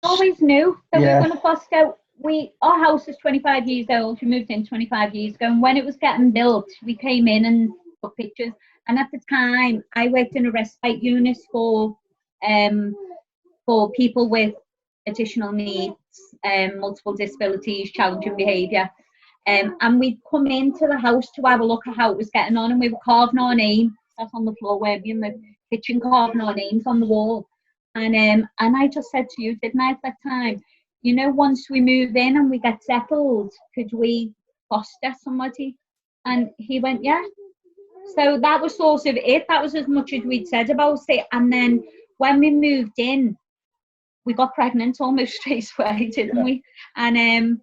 always knew that we were going to foster. Our house is 25 years old. We moved in 25 years ago, and when it was getting built, we came in and took pictures. And at the time, I worked in a respite unit for people with additional needs, multiple disabilities, challenging behaviour. And we'd come into the house to have a look at how it was getting on, and we were carving our name. That's on the floor, where we in the kitchen carving our names on the wall. And I just said to you, didn't I, at that time, you know, once we move in and we get settled, could we foster somebody? And he went, yeah. So that was sort of it. That was as much as we'd said about it. And then when we moved in, we got pregnant almost straight away, didn't we? And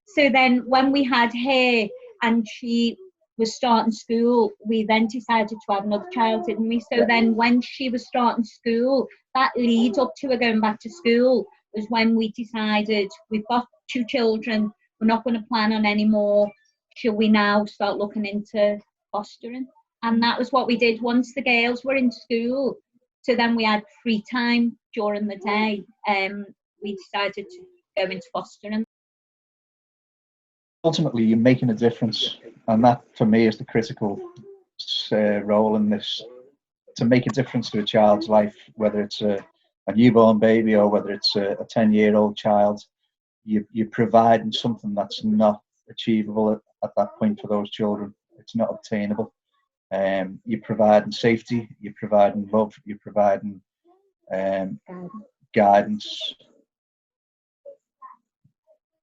so then when we had her and she was starting school, we then decided to have another child, didn't we? So then when she was starting school, that lead up to her going back to school was when we decided we've got 2 children, we're not going to plan on any more. Shall we now start looking into fostering? And that was what we did once the girls were in school. So then we had free time during the day. We decided to go into fostering. Ultimately, you're making a difference, and that for me is the critical role in this, to make a difference to a child's life, whether it's a newborn baby or whether it's a 10-year-old child. You're providing something that's not achievable at that point for those children. It's not obtainable. You're providing safety, you're providing love, you're providing guidance,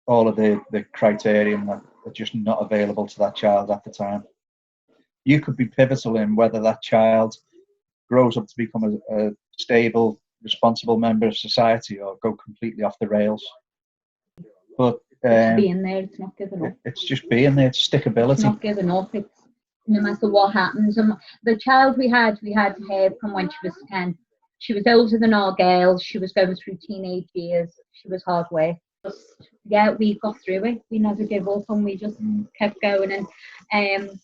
all of the criterion that are just not available to that child at the time. You could be pivotal in whether that child grows up to become a stable, responsible member of society or go completely off the rails. But it's being there, it's not giving up. It's just being there, it's stickability. It's not giving up. It's no matter what happens. And the child we had her from when she was 10. She was older than our girls. She was going through teenage years. She was hard work. Yeah, we got through it. We never gave up, and we just kept going. And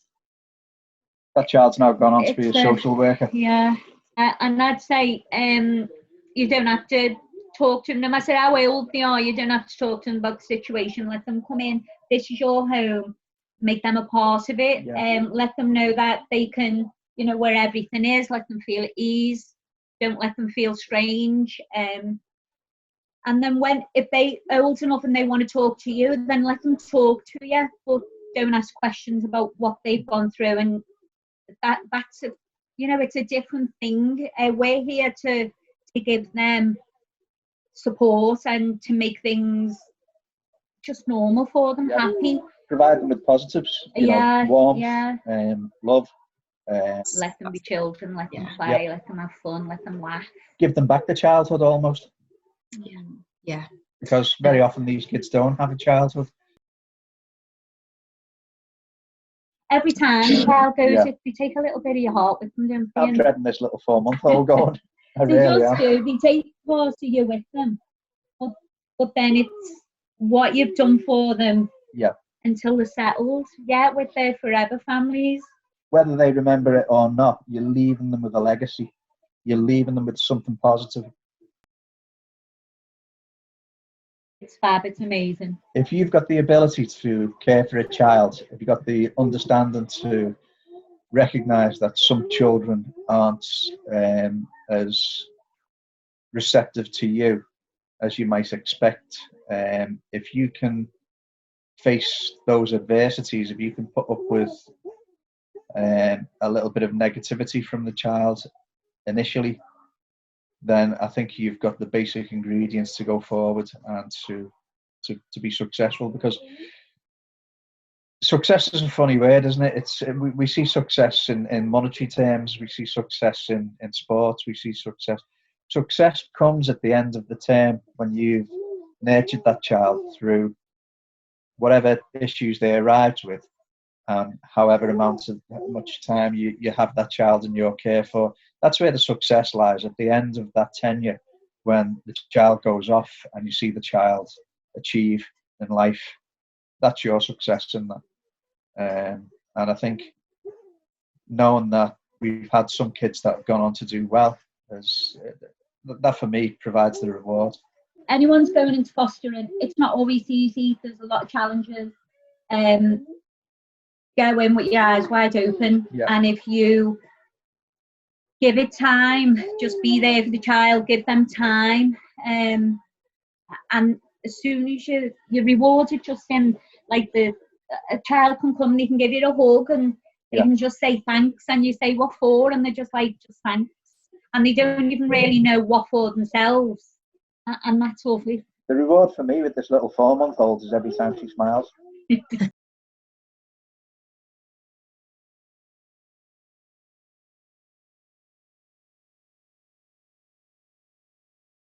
that child's now gone on to be a social worker. Yeah, and I'd say you don't have to talk to them, no matter how old they are. You don't have to talk to them about the situation. Let them come in. This is your home. Make them a part of it. Let them know that they can, you know, where everything is. Let them feel at ease. Don't let them feel strange. And then if they are old enough and they want to talk to you, then let them talk to you, but don't ask questions about what they've gone through. And that's a, you know, it's a different thing. We're here to give them support and to make things just normal for them, happy. Provide them with positives, you know, warmth, love. Let them be children, let them play, let them have fun, let them laugh. Give them back to childhood almost. Yeah. Because very often these kids don't have a childhood. Every time a child goes, they take a little bit of your heart with them, don't they? I'm dreading this little 4-month-old going. They take part of you with them. But then it's what you've done for them until they're settled. Yeah, with their forever families. Whether they remember it or not, you're leaving them with a legacy. You're leaving them with something positive. It's fab, it's amazing. If you've got the ability to care for a child, if you've got the understanding to recognise that some children aren't as receptive to you as you might expect, if you can face those adversities, if you can put up with a little bit of negativity from the child initially, then I think you've got the basic ingredients to go forward and to be successful. Because success is a funny word, isn't it? We see success in monetary terms, we see success in sports, we see success. Success comes at the end of the term when you've nurtured that child through whatever issues they arrived with, and however much time you have that child in your care for. That's where the success lies, at the end of that tenure, when the child goes off and you see the child achieve in life. That's your success in that. And I think knowing that we've had some kids that have gone on to do well, that for me provides the reward. anyone's going into fostering, it's not always easy. There's a lot of challenges. Go in with your eyes wide open, and if you give it time, just be there for the child, give them time, and as soon as you're rewarded, just in like a child can come and they can give you a hug and they can just say thanks, and you say what for, and they're just like, just thanks, and they don't even really know what for themselves, and that's lovely. The reward for me with this little 4-month-old is every time she smiles.